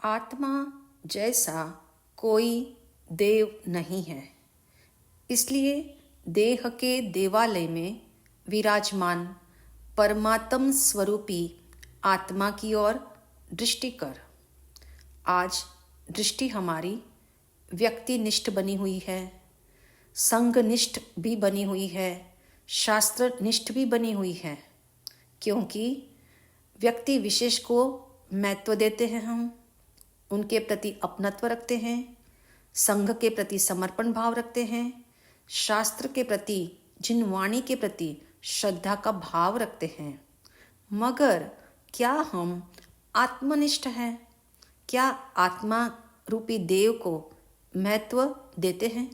आत्मा जैसा कोई देव नहीं है, इसलिए देह के देवालय में विराजमान परमात्म स्वरूपी आत्मा की ओर दृष्टि कर। आज दृष्टि हमारी व्यक्तिनिष्ठ बनी हुई है, संघनिष्ठ भी बनी हुई है, शास्त्रनिष्ठ भी बनी हुई है, क्योंकि व्यक्ति विशेष को महत्व देते हैं, हम उनके प्रति अपनत्व रखते हैं, संघ के प्रति समर्पण भाव रखते हैं, शास्त्र के प्रति, जिन वाणी के प्रति श्रद्धा का भाव रखते हैं। मगर क्या हम आत्मनिष्ठ हैं? क्या आत्मा रूपी देव को महत्व देते हैं?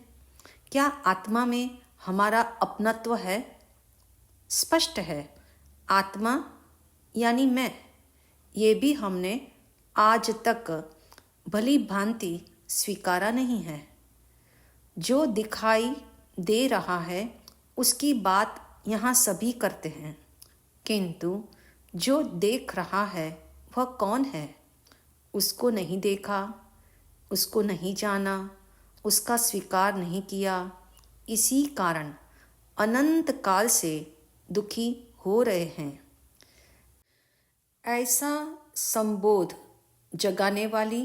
क्या आत्मा में हमारा अपनत्व है? स्पष्ट है, आत्मा यानी मैं, ये भी हमने आज तक भली भांति स्वीकारा नहीं है। जो दिखाई दे रहा है उसकी बात यहाँ सभी करते हैं, किंतु जो देख रहा है वह कौन है? उसको नहीं देखा, उसको नहीं जाना, उसका स्वीकार नहीं किया। इसी कारण अनंत काल से दुखी हो रहे हैं। ऐसा संबोध जगाने वाली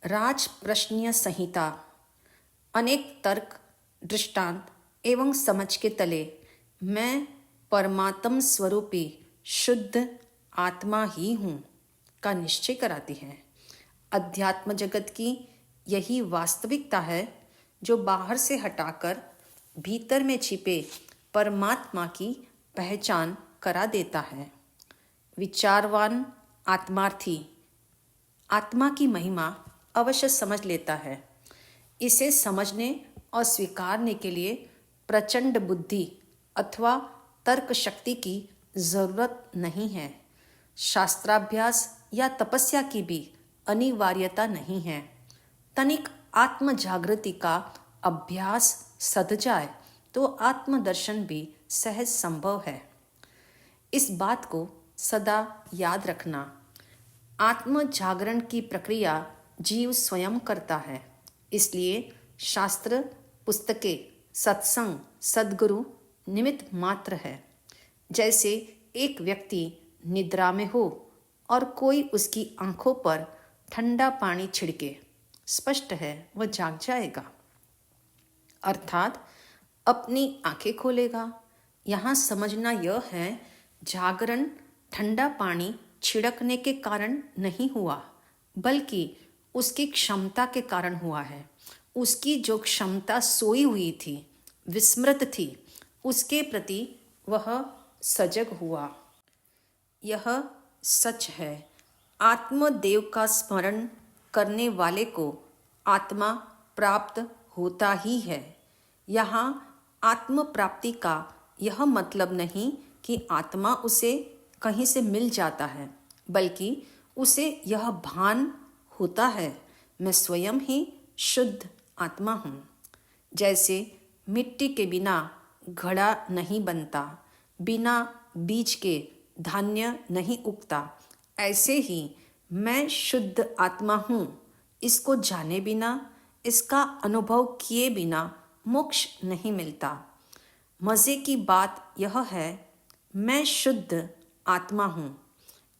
राज प्रश्नीय संहिता अनेक तर्क, दृष्टांत एवं समझ के तले मैं परमात्म स्वरूपी शुद्ध आत्मा ही हूँ का निश्चय कराती है। अध्यात्म जगत की यही वास्तविकता है जो बाहर से हटाकर भीतर में छिपे परमात्मा की पहचान करा देता है। विचारवान आत्मार्थी आत्मा की महिमा अवश्य समझ लेता है। इसे समझने और स्वीकारने के लिए प्रचंड बुद्धि अथवा तर्क शक्ति की जरूरत नहीं है। शास्त्राभ्यास या तपस्या की भी अनिवार्यता नहीं है। तनिक आत्म जागृति का अभ्यास सध जाए तो आत्मदर्शन भी सहज संभव है। इस बात को सदा याद रखना। आत्म जागरण की प्रक्रिया जीव स्वयं करता है, इसलिए शास्त्र, पुस्तकें, सत्संग, सद्गुरु निमित्त मात्र है। जैसे एक व्यक्ति निद्रा में हो और कोई उसकी आंखों पर ठंडा पानी छिड़के, स्पष्ट है वह जाग जाएगा, अर्थात अपनी आंखें खोलेगा। यहाँ समझना यह है, जागरण ठंडा पानी छिड़कने के कारण नहीं हुआ, बल्कि उसकी क्षमता के कारण हुआ है। उसकी जो क्षमता सोई हुई थी, विस्मृत थी, उसके प्रति वह सजग हुआ। यह सच है। आत्मदेव का स्मरण करने वाले को आत्मा प्राप्त होता ही है। यहाँ आत्म प्राप्ति का यह मतलब नहीं कि आत्मा उसे कहीं से मिल जाता है, बल्कि उसे यह भान होता है, मैं स्वयं ही शुद्ध आत्मा हूँ। जैसे मिट्टी के बिना घड़ा नहीं बनता, बिना बीज के धान्य नहीं उगता, ऐसे ही मैं शुद्ध आत्मा हूँ। इसको जाने बिना, इसका अनुभव किए बिना मोक्ष नहीं मिलता। मज़े की बात यह है, मैं शुद्ध आत्मा हूँ,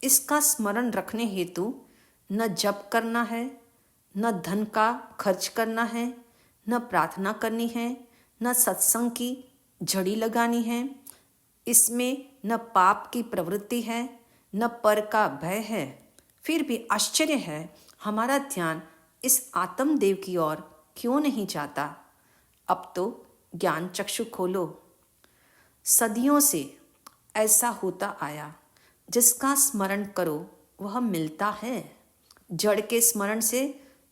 इसका स्मरण रखने हेतु न जप करना है, न धन का खर्च करना है, न प्रार्थना करनी है, न सत्संग की झड़ी लगानी है। इसमें न पाप की प्रवृत्ति है, न पर का भय है। फिर भी आश्चर्य है, हमारा ध्यान इस आत्मदेव की ओर क्यों नहीं जाता? अब तो ज्ञान चक्षु खोलो। सदियों से ऐसा होता आया, जिसका स्मरण करो वह मिलता है। जड़ के स्मरण से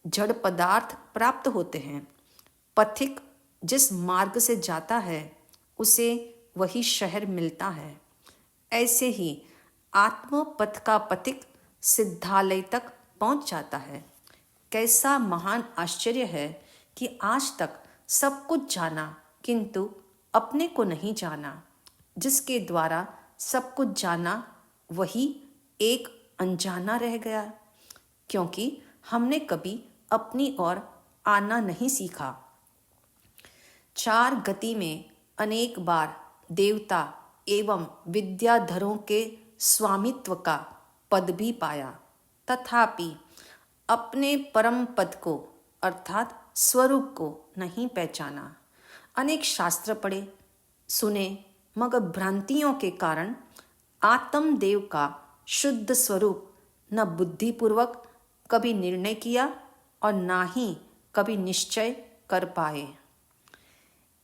जड़ पदार्थ प्राप्त होते हैं। पथिक जिस मार्ग से जाता है उसे वही शहर मिलता है। ऐसे ही आत्म पथ का पथिक सिद्धालय तक पहुंच जाता है। कैसा महान आश्चर्य है कि आज तक सब कुछ जाना, किंतु अपने को नहीं जाना। जिसके द्वारा सब कुछ जाना वही एक अनजाना रह गया, क्योंकि हमने कभी अपनी ओर आना नहीं सीखा। चार गति में अनेक बार देवता एवं विद्याधरों के स्वामित्व का पद भी पाया, तथापि अपने परम पद को अर्थात स्वरूप को नहीं पहचाना। अनेक शास्त्र पढ़े सुने, मगर भ्रांतियों के कारण आत्मदेव का शुद्ध स्वरूप न बुद्धिपूर्वक कभी निर्णय किया और ना ही कभी निश्चय कर पाए।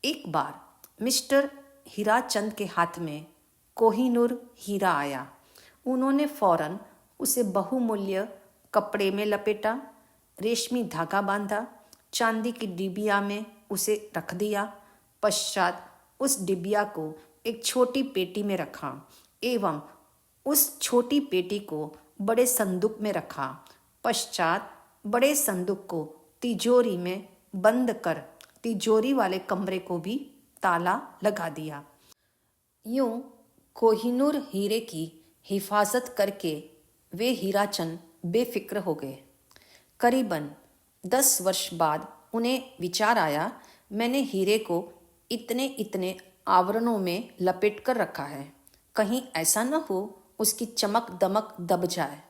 एक बार मिस्टर हीराचंद के हाथ में कोहिनूर हीरा आया। उन्होंने फौरन उसे बहुमूल्य कपड़े में लपेटा, रेशमी धागा बांधा, चांदी की डिबिया में उसे रख दिया। पश्चात उस डिबिया को एक छोटी पेटी में रखा एवं उस छोटी पेटी को बड़े संदूक में रखा। पश्चात बड़े संदूक को तिजोरी में बंद कर तिजोरी वाले कमरे को भी ताला लगा दिया। यूं कोहिनूर हीरे की हिफाजत करके वे हीराचंद बेफिक्र हो गए। करीबन 10 वर्ष बाद उन्हें विचार आया, मैंने हीरे को इतने इतने आवरणों में लपेट कर रखा है, कहीं ऐसा न हो उसकी चमक दमक दब जाए।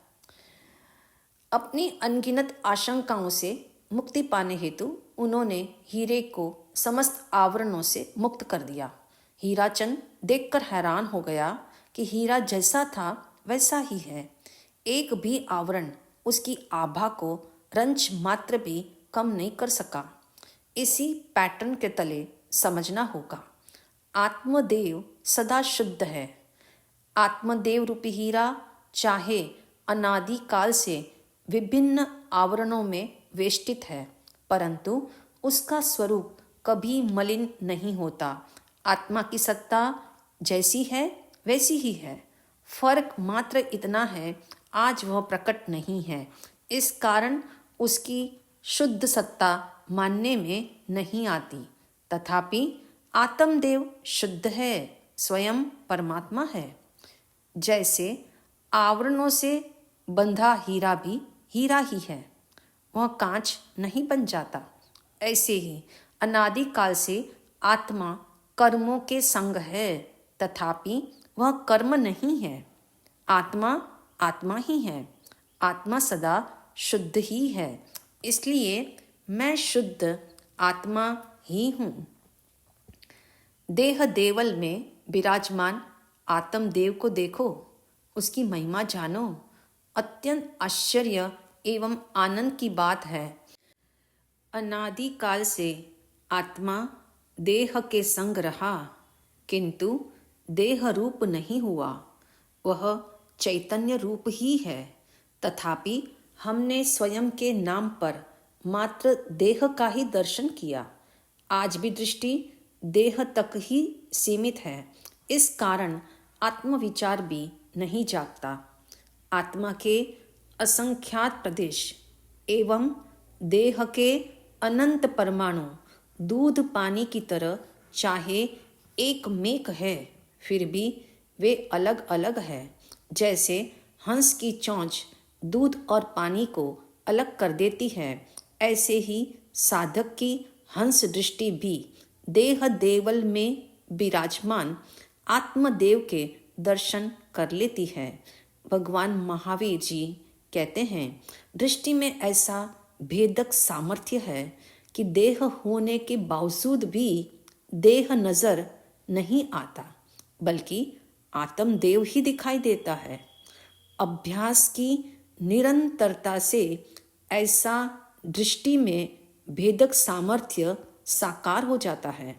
अपनी अनगिनत आशंकाओं से मुक्ति पाने हेतु उन्होंने हीरे को समस्त आवरणों से मुक्त कर दिया। हीराचंद देखकर हैरान हो गया कि हीरा जैसा था वैसा ही है। एक भी आवरण उसकी आभा को रंच मात्र भी कम नहीं कर सका। इसी पैटर्न के तले समझना होगा, आत्मदेव सदा शुद्ध है। आत्मदेव रूपी हीरा चाहे अनादि काल से विभिन्न आवरणों में वेष्टित है, परंतु उसका स्वरूप कभी मलिन नहीं होता। आत्मा की सत्ता जैसी है वैसी ही है, फर्क मात्र इतना है आज वह प्रकट नहीं है, इस कारण उसकी शुद्ध सत्ता मानने में नहीं आती। तथापि आत्मदेव शुद्ध है, स्वयं परमात्मा है। जैसे आवरणों से बंधा हीरा भी हीरा ही है, वह कांच नहीं बन जाता। ऐसे ही अनादि काल से आत्मा कर्मों के संग है, तथापि वह कर्म नहीं है। आत्मा आत्मा ही है, आत्मा सदा शुद्ध ही है, इसलिए मैं शुद्ध आत्मा ही हूँ। देह देवल में विराजमान आत्मदेव को देखो, उसकी महिमा जानो। अत्यंत आश्चर्य एवं आनंद की बात है, अनादि काल से आत्मा देह के संग रहा, किंतु देह रूप नहीं हुआ, वह चैतन्य रूप ही है। तथापि हमने स्वयं के नाम पर मात्र देह का ही दर्शन किया। आज भी दृष्टि देह तक ही सीमित है, इस कारण आत्मविचार भी नहीं जागता। आत्मा के असंख्यात प्रदेश एवं देह के अनंत परमाणु दूध पानी की तरह चाहे एक मेक है, फिर भी वे अलग अलग है। जैसे हंस की चोंच दूध और पानी को अलग कर देती है, ऐसे ही साधक की हंस दृष्टि भी देह देवल में विराजमान आत्मदेव के दर्शन कर लेती है। भगवान महावीर जी कहते हैं, दृष्टि में ऐसा भेदक सामर्थ्य है कि देह होने के बावजूद भी देह नजर नहीं आता, बल्कि आत्मदेव ही दिखाई देता है। अभ्यास की निरंतरता से ऐसा दृष्टि में भेदक सामर्थ्य साकार हो जाता है।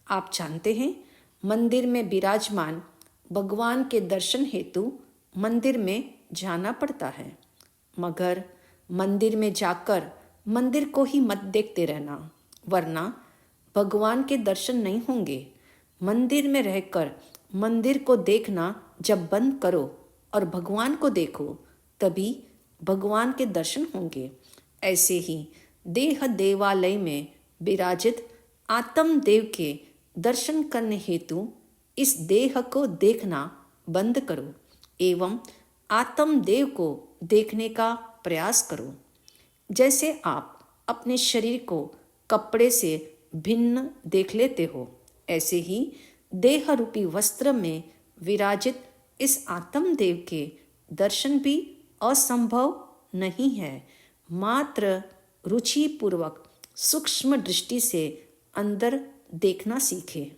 आप जानते हैं, मंदिर में विराजमान भगवान के दर्शन हेतु मंदिर में जाना पड़ता है, मगर मंदिर में जाकर मंदिर को ही मत देखते रहना, वरना भगवान के दर्शन नहीं होंगे। मंदिर में रहकर मंदिर को देखना जब बंद करो और भगवान को देखो, तभी भगवान के दर्शन होंगे। ऐसे ही देह देवालय में विराजित आत्मदेव के दर्शन करने हेतु इस देह को देखना बंद करो एवं आत्मदेव को देखने का प्रयास करो। जैसे आप अपने शरीर को कपड़े से भिन्न देख लेते हो, ऐसे ही देह रूपी वस्त्र में विराजित इस आत्मदेव के दर्शन भी असंभव नहीं है। मात्र रुचिपूर्वक सूक्ष्म दृष्टि से अंदर देखना सीखे।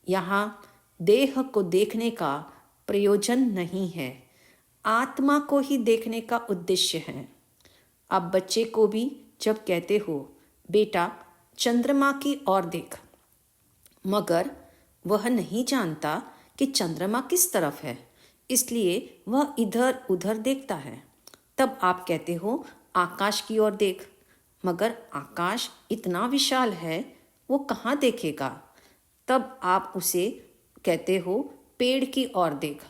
यहाँ देह को देखने का प्रयोजन नहीं है, आत्मा को ही देखने का उद्देश्य है। आप बच्चे को भी जब कहते हो, बेटा चंद्रमा की ओर देख, मगर वह नहीं जानता कि चंद्रमा किस तरफ है, इसलिए वह इधर उधर देखता है। तब आप कहते हो आकाश की ओर देख, मगर आकाश इतना विशाल है, वो कहाँ देखेगा। तब आप उसे कहते हो पेड़ की ओर देख,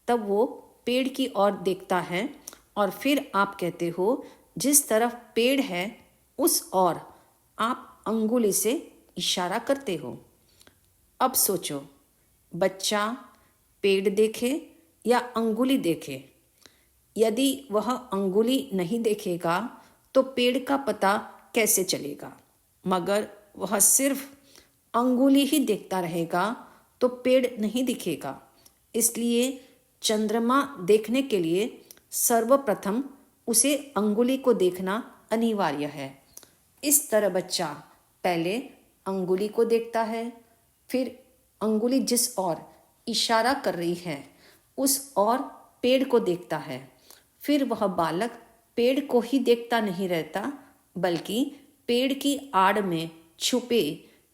तब वो पेड़ की ओर देखता है। और फिर आप कहते हो जिस तरफ पेड़ है उस ओर आप अंगुली से इशारा करते हो। अब सोचो, बच्चा पेड़ देखे या अंगुली देखे। यदि वह अंगुली नहीं देखेगा तो पेड़ का पता कैसे चलेगा, मगर वह सिर्फ अंगुली ही देखता रहेगा तो पेड़ नहीं दिखेगा। इसलिए चंद्रमा देखने के लिए सर्वप्रथम उसे अंगुली को देखना अनिवार्य है। इस तरह बच्चा पहले अंगुली को देखता है, फिर अंगुली जिस ओर इशारा कर रही है उस ओर पेड़ को देखता है। फिर वह बालक पेड़ को ही देखता नहीं रहता, बल्कि पेड़ की आड़ में छुपे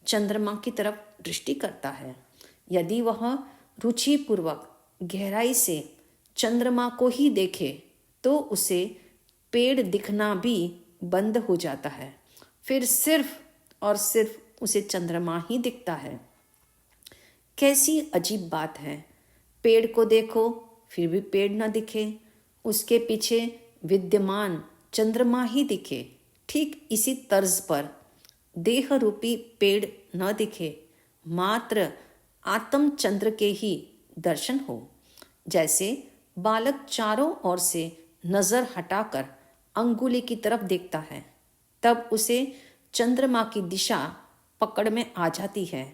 चंद्रमा की तरफ दृष्टि करता है। यदि वह रुचिपूर्वक गहराई से चंद्रमा को ही देखे तो उसे पेड़ दिखना भी बंद हो जाता है। फिर सिर्फ और सिर्फ उसे चंद्रमा ही दिखता है। कैसी अजीब बात है, पेड़ को देखो फिर भी पेड़ न दिखे, उसके पीछे विद्यमान चंद्रमा ही दिखे। ठीक इसी तर्ज पर देह रूपी पेड़ न दिखे, मात्र आत्म चंद्र के ही दर्शन हो। जैसे बालक चारों ओर से नजर हटाकर अंगुली की तरफ देखता है, तब उसे चंद्रमा की दिशा पकड़ में आ जाती है।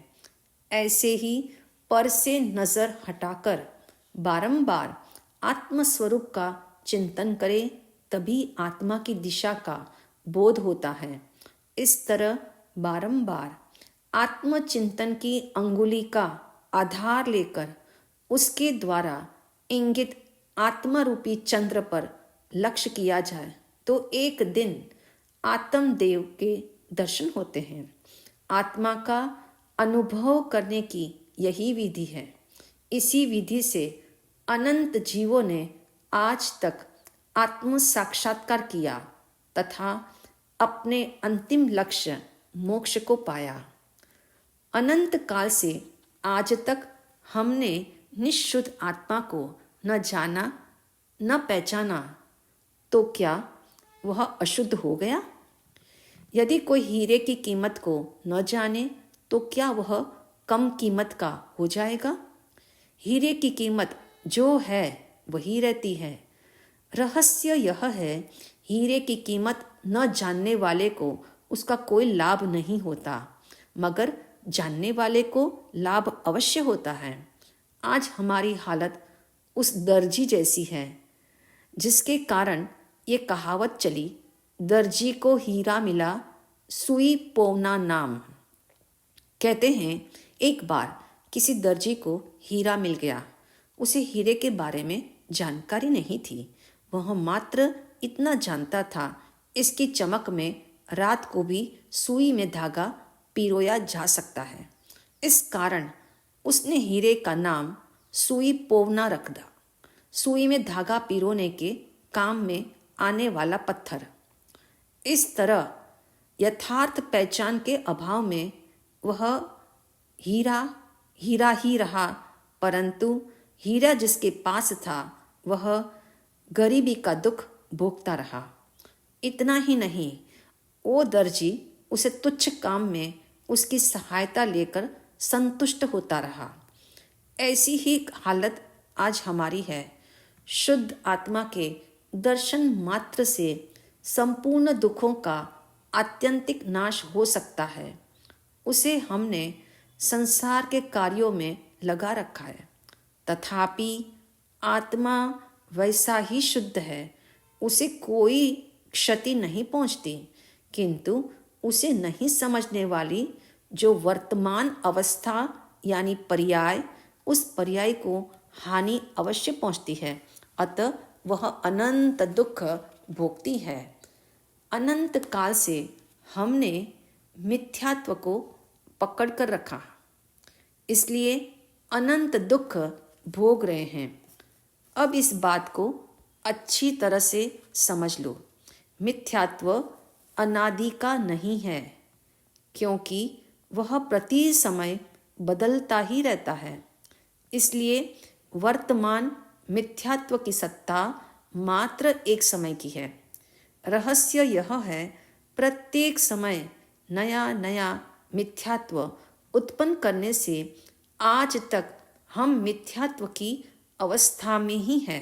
ऐसे ही पर से नजर हटाकर बारंबार आत्मस्वरूप का चिंतन करे, तभी आत्मा की दिशा का बोध होता है। इस तरह बारंबार आत्मचिंतन की अंगुली का आधार लेकर उसके द्वारा इंगित आत्मरूपी चंद्र पर लक्ष्य किया जाए तो एक दिन आत्मदेव के दर्शन होते हैं। आत्मा का अनुभव करने की यही विधि है। इसी विधि से अनंत जीवों ने आज तक आत्म साक्षात्कार किया तथा अपने अंतिम लक्ष्य मोक्ष को पाया। अनंत काल से आज तक हमने निःशुद्ध आत्मा को न जाना न पहचाना, तो क्या वह अशुद्ध हो गया? यदि कोई हीरे की कीमत को न जाने तो क्या वह कम कीमत का हो जाएगा? हीरे की कीमत जो है वही रहती है। रहस्य यह है, हीरे की कीमत न जानने वाले को उसका कोई लाभ नहीं होता, मगर जानने वाले को लाभ अवश्य होता है। आज हमारी हालत उस दर्जी जैसी है जिसके कारण ये कहावत चली, दर्जी को हीरा मिला सुई पोवना नाम। कहते हैं एक बार किसी दर्जी को हीरा मिल गया। उसे हीरे के बारे में जानकारी नहीं थी, वह मात्र इतना जानता था, इसकी चमक में रात को भी सुई में धागा पिरोया जा सकता है। इस कारण उसने हीरे का नाम सुई पोवना रख दिया। सुई में धागा पिरोने के काम में आने वाला पत्थर। इस तरह यथार्थ पहचान के अभाव में वह हीरा हीरा ही रहा, परंतु हीरा जिसके पास था वह गरीबी का दुख भोगता रहा। इतना ही नहीं, वो दर्जी उसे तुच्छ काम में उसकी सहायता लेकर संतुष्ट होता रहा। ऐसी ही हालत आज हमारी है। शुद्ध आत्मा के दर्शन मात्र से संपूर्ण दुखों का आत्यंतिक नाश हो सकता है, उसे हमने संसार के कार्यों में लगा रखा है। तथापि आत्मा वैसा ही शुद्ध है, उसे कोई क्षति नहीं पहुंचती, किंतु उसे नहीं समझने वाली जो वर्तमान अवस्था यानी पर्याय, उस पर्याय को हानि अवश्य पहुंचती है। अतः वह अनंत दुख भोगती है। अनंत काल से हमने मिथ्यात्व को पकड़ कर रखा, इसलिए अनंत दुख भोग रहे हैं। अब इस बात को अच्छी तरह से समझ लो। मिथ्यात्व अनादि का नहीं है, क्योंकि वह प्रति समय बदलता ही रहता है। इसलिए वर्तमान मिथ्यात्व की सत्ता मात्र एक समय की है। रहस्य यह है, प्रत्येक समय नया नया मिथ्यात्व उत्पन्न करने से आज तक हम मिथ्यात्व की अवस्था में ही हैं।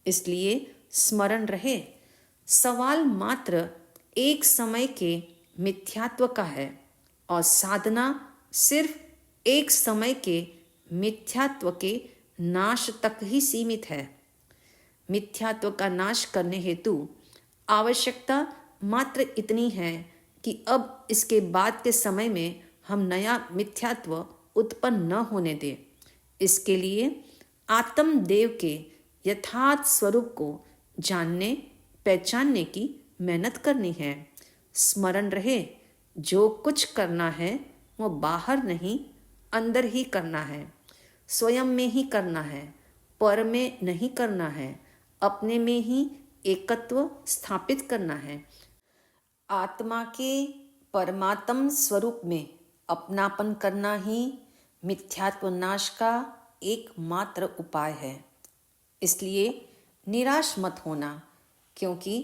इसलिए स्मरण रहे, सवाल मात्र एक समय के मिथ्यात्व का है और साधना सिर्फ एक समय के मिथ्यात्व के नाश तक ही सीमित है। मिथ्यात्व का नाश करने हेतु आवश्यकता मात्र इतनी है कि अब इसके बाद के समय में हम नया मिथ्यात्व उत्पन्न न होने दें। इसके लिए आत्मदेव के यथार्थ स्वरूप को जानने पहचानने की मेहनत करनी है। स्मरण रहे, जो कुछ करना है वो बाहर नहीं अंदर ही करना है, स्वयं में ही करना है, पर में नहीं करना है, अपने में ही एकत्व स्थापित करना है। आत्मा के परमात्म स्वरूप में अपनापन करना ही मिथ्यात्व नाश का एकमात्र उपाय है। इसलिए निराश मत होना, क्योंकि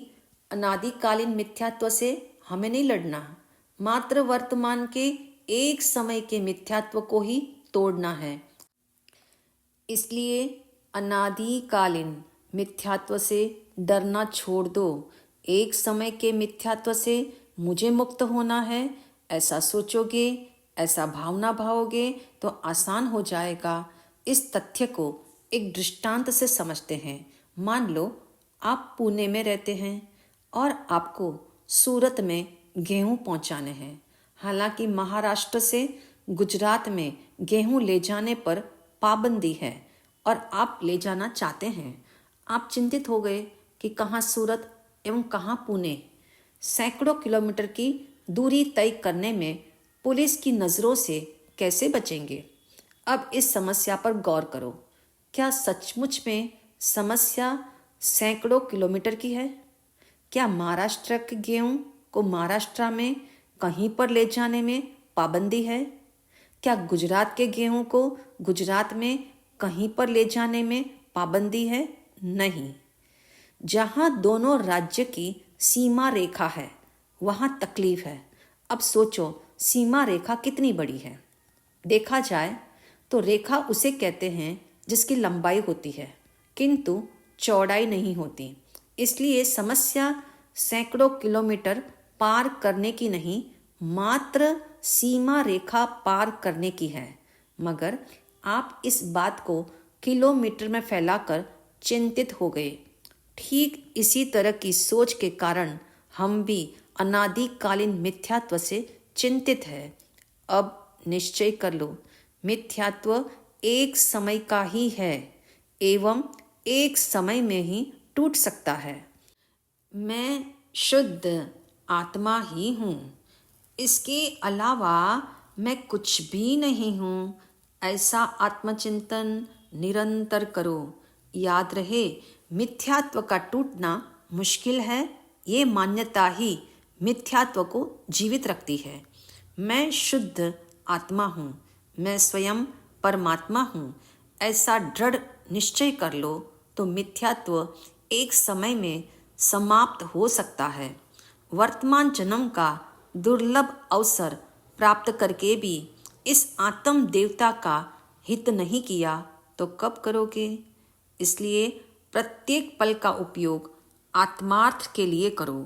अनादिकालीन मिथ्यात्व से हमें नहीं लड़ना, मात्र वर्तमान के एक समय के मिथ्यात्व को ही तोड़ना है। इसलिए अनादिकालीन मिथ्यात्व से डरना छोड़ दो। एक समय के मिथ्यात्व से मुझे मुक्त होना है, ऐसा सोचोगे, ऐसा भावना भावोगे तो आसान हो जाएगा। इस तथ्य को एक दृष्टांत से समझते हैं। मान लो आप पुणे में रहते हैं और आपको सूरत में गेहूं पहुंचाने हैं। हालांकि महाराष्ट्र से गुजरात में गेहूं ले जाने पर पाबंदी है और आप ले जाना चाहते हैं। आप चिंतित हो गए कि कहाँ सूरत एवं कहाँ पुणे। सैकड़ों किलोमीटर की दूरी तय करने में पुलिस की नज़रों से कैसे बचेंगे? अब इस समस्या पर गौर करो। क्या सचमुच में समस्या सैकड़ों किलोमीटर की है? क्या महाराष्ट्र के गेहूं को महाराष्ट्र में कहीं पर ले जाने में पाबंदी है? क्या गुजरात के गेहूं को गुजरात में कहीं पर ले जाने में पाबंदी है? नहीं। जहां दोनों राज्य की सीमा रेखा है वहां तकलीफ है। अब सोचो, सीमा रेखा कितनी बड़ी है। देखा जाए तो रेखा उसे कहते हैं जिसकी लंबाई होती है किंतु चौड़ाई नहीं होती। इसलिए समस्या सैकड़ों किलोमीटर पार करने की नहीं, मात्र सीमा रेखा पार करने की है। मगर आप इस बात को किलोमीटर में फैलाकर चिंतित हो गए। ठीक इसी तरह की सोच के कारण हम भी अनादिकालीन मिथ्यात्व से चिंतित है। अब निश्चय कर लो, मिथ्यात्व एक समय का ही है एवं एक समय में ही टूट सकता है। मैं शुद्ध आत्मा ही हूँ, इसके अलावा मैं कुछ भी नहीं हूँ। ऐसा आत्मचिंतन निरंतर करो। याद रहे, मिथ्यात्व का टूटना मुश्किल है, ये मान्यता ही मिथ्यात्व को जीवित रखती है। मैं शुद्ध आत्मा हूँ, मैं स्वयं परमात्मा हूँ, ऐसा दृढ़ निश्चय कर लो तो मिथ्यात्व एक समय में समाप्त हो सकता है। वर्तमान जन्म का दुर्लभ अवसर प्राप्त करके भी इस आत्म देवता का हित नहीं किया तो कब करोगे? इसलिए प्रत्येक पल का उपयोग आत्मार्थ के लिए करो।